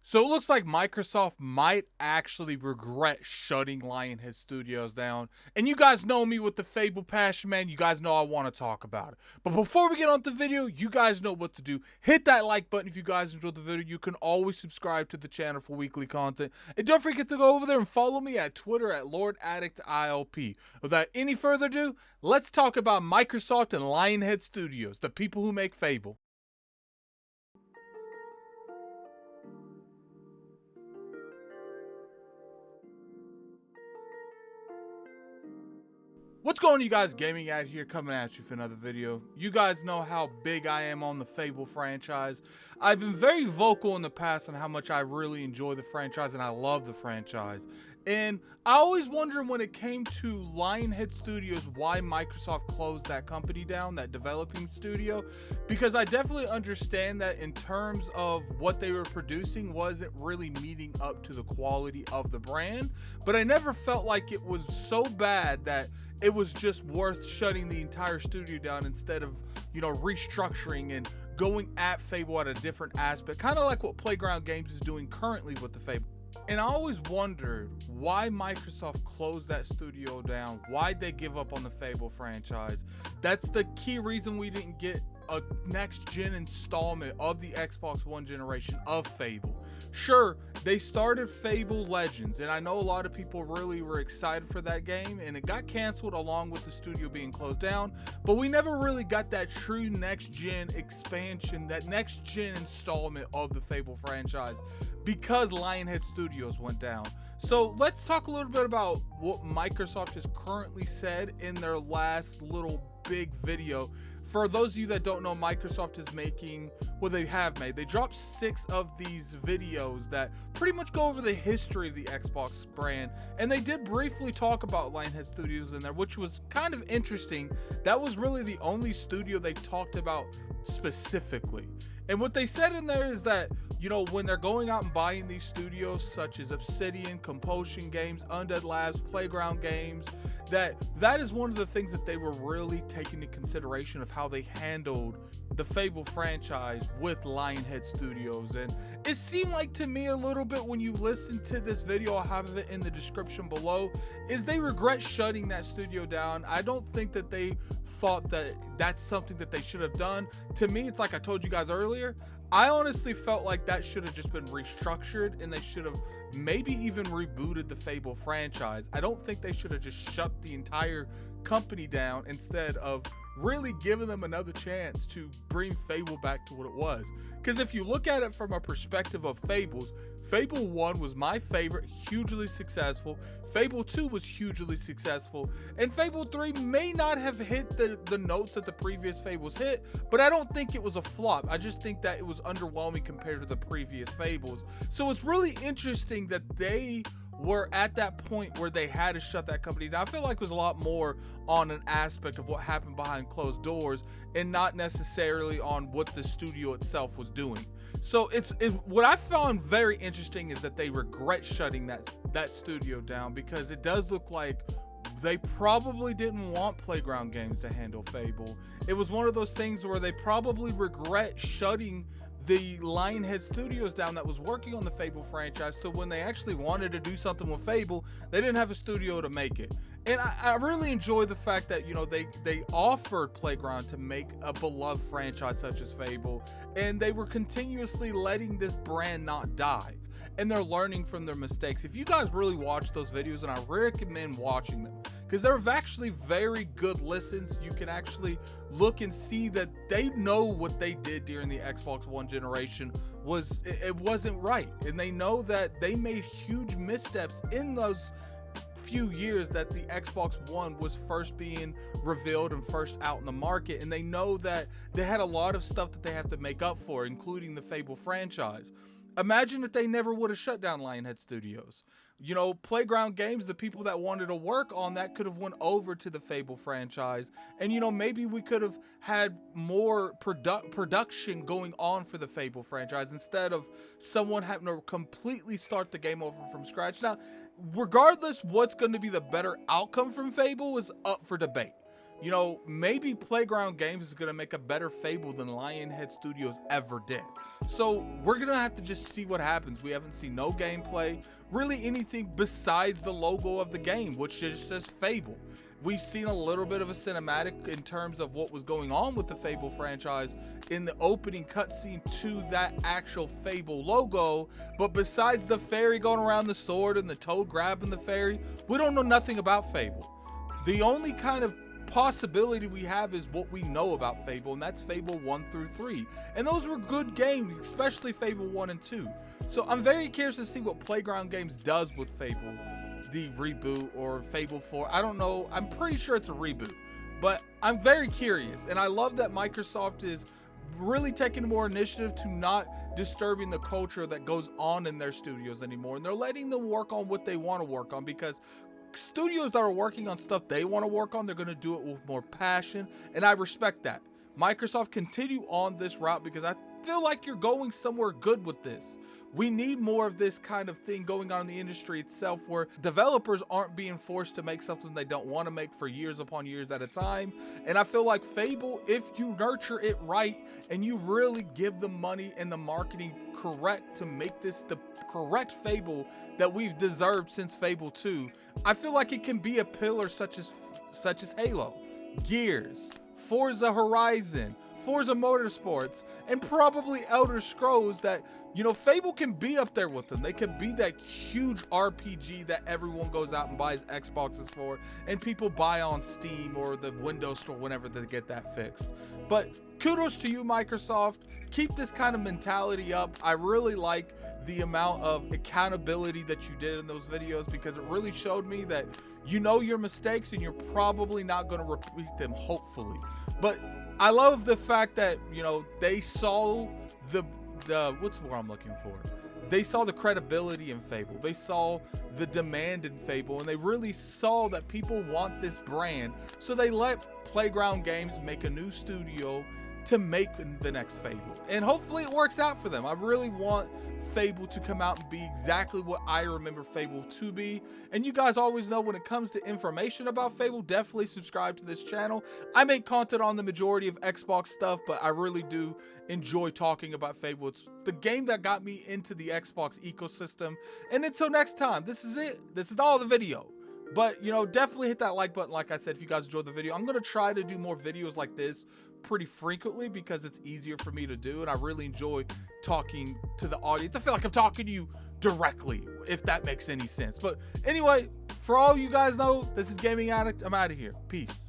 So it looks like Microsoft might actually regret shutting Lionhead Studios down. And you guys know me with the Fable passion, man. You guys know I want to talk about it. But before we get on the video, you guys know what to do. Hit that like button if you guys enjoyed the video. You can always subscribe to the channel for weekly content. And don't forget to go over there and follow me at Twitter at LordAddictILP. Without any further ado, let's talk about Microsoft and Lionhead Studios, the people who make Fable. What's going on, you guys? Gaming Ad here, coming at you for another video. You guys know how big I am on the Fable franchise. I've been very vocal in the past on how much I really enjoy the franchise and I love the franchise. And I always wondered when it came to Lionhead Studios why Microsoft closed that company down, that developing studio, because I definitely understand that in terms of what they were producing wasn't really meeting up to the quality of the brand, but I never felt like it was so bad that it was just worth shutting the entire studio down instead of, restructuring and going at Fable at a different aspect, kind of like what Playground Games is doing currently with the Fable. And I always wondered why Microsoft closed that studio down. Why'd they give up on the Fable franchise? That's the key reason we didn't get a next-gen installment of the Xbox One generation of Fable. Sure, they started Fable Legends, and I know a lot of people really were excited for that game, and it got canceled along with the studio being closed down, but we never really got that true next-gen expansion, that next-gen installment of the Fable franchise, because Lionhead Studios went down. So let's talk a little bit about what Microsoft has currently said in their last little big video. For those of you that don't know, Microsoft is making, well, they have made, they dropped 6 of these videos that pretty much go over the history of the Xbox brand, and they did briefly talk about Lionhead Studios in there, which was kind of interesting. That was really the only studio they talked about specifically. And what they said in there is that, when they're going out and buying these studios such as Obsidian, Compulsion Games, Undead Labs, Playground Games, that is one of the things that they were really taking into consideration of how they handled the Fable franchise with Lionhead Studios. And it seemed like to me a little bit when you listen to this video, I'll have it in the description below, is they regret shutting that studio down. I don't think that they thought that that's something that they should have done. To me, it's like I told you guys earlier, I honestly felt like that should have just been restructured and they should have maybe even rebooted the Fable franchise. I don't think they should have just shut the entire company down instead of really giving them another chance to bring Fable back to what it was. Because if you look at it from a perspective of Fables, Fable 1 was my favorite, hugely successful. Fable 2 was hugely successful. And Fable 3 may not have hit the notes that the previous Fables hit, but I don't think it was a flop. I just think that it was underwhelming compared to the previous Fables. So it's really interesting that they were at that point where they had to shut that company down. I feel like it was a lot more on an aspect of what happened behind closed doors and not necessarily on what the studio itself was doing. So it's what I found very interesting is that they regret shutting that studio down, because it does look like they probably didn't want Playground Games to handle Fable. It was one of those things where they probably regret shutting the Lionhead Studios down that was working on the Fable franchise, so when they actually wanted to do something with Fable, they didn't have a studio to make it. And I really enjoy the fact that, they offered Playground to make a beloved franchise such as Fable, and they were continuously letting this brand not die. And they're learning from their mistakes. If you guys really watch those videos, and I recommend watching them, because they're actually very good listens. You can actually look and see that they know what they did during the Xbox One generation it wasn't right, and they know that they made huge missteps in those few years that the Xbox One was first being revealed and first out in the market, and they know that they had a lot of stuff that they have to make up for, including the Fable franchise. Imagine if they never would have shut down Lionhead Studios. Playground Games, the people that wanted to work on that could have went over to the Fable franchise. And, maybe we could have had more production going on for the Fable franchise instead of someone having to completely start the game over from scratch. Now, regardless what's going to be the better outcome from Fable is up for debate. you know, maybe Playground Games is going to make a better Fable than Lionhead Studios ever did. So we're going to have to just see what happens. We haven't seen no gameplay, really anything besides the logo of the game, which just says Fable. We've seen a little bit of a cinematic in terms of what was going on with the Fable franchise in the opening cutscene to that actual Fable logo. But besides the fairy going around the sword and the toad grabbing the fairy, we don't know nothing about Fable. The only kind of possibility we have is what we know about Fable, and that's Fable 1 through 3. And those were good games, especially Fable 1 and 2. So I'm very curious to see what Playground Games does with Fable, the reboot, or Fable 4. I don't know. I'm pretty sure it's a reboot, but I'm very curious. And I love that Microsoft is really taking more initiative to not disturbing the culture that goes on in their studios anymore. And they're letting them work on what they want to work on, because studios that are working on stuff they want to work on, they're going to do it with more passion. And I respect that. Microsoft, continue on this route, because I feel like you're going somewhere good with this. We need more of this kind of thing going on in the industry itself, where developers aren't being forced to make something they don't want to make for years upon years at a time. And I feel like Fable, if you nurture it right and you really give the money and the marketing correct to make this the correct Fable that we've deserved since Fable 2, I feel like it can be a pillar such as Halo, Gears, Forza Horizon, Forza Motorsports, and probably Elder Scrolls. That, you know, Fable can be up there with them. They could be that huge RPG that everyone goes out and buys Xboxes for, and people buy on Steam or the Windows Store whenever they get that fixed. But kudos to you, Microsoft. Keep this kind of mentality up. I really like the amount of accountability that you did in those videos, because it really showed me that you know your mistakes and you're probably not going to repeat them, hopefully. But I love the fact that, you know, they saw the what's what I'm looking for? They saw the credibility in Fable. They saw the demand in Fable, and they really saw that people want this brand. So they let Playground Games make a new studio to make the next Fable, and hopefully it works out for them. I really want Fable to come out and be exactly what I remember Fable to be. And you guys always know, when it comes to information about Fable, definitely subscribe to this channel. I make content on the majority of Xbox stuff, but I really do enjoy talking about Fable. It's the game that got me into the Xbox ecosystem. And until next time, this is it. This is all the video. But, you know, definitely hit that like button. Like I said, if you guys enjoyed the video, I'm going to try to do more videos like this pretty frequently, because it's easier for me to do, and I really enjoy talking to the audience. I feel like I'm talking to you directly, if that makes any sense. But anyway, for all you guys know, this is Gaming Addict. I'm out of here. Peace.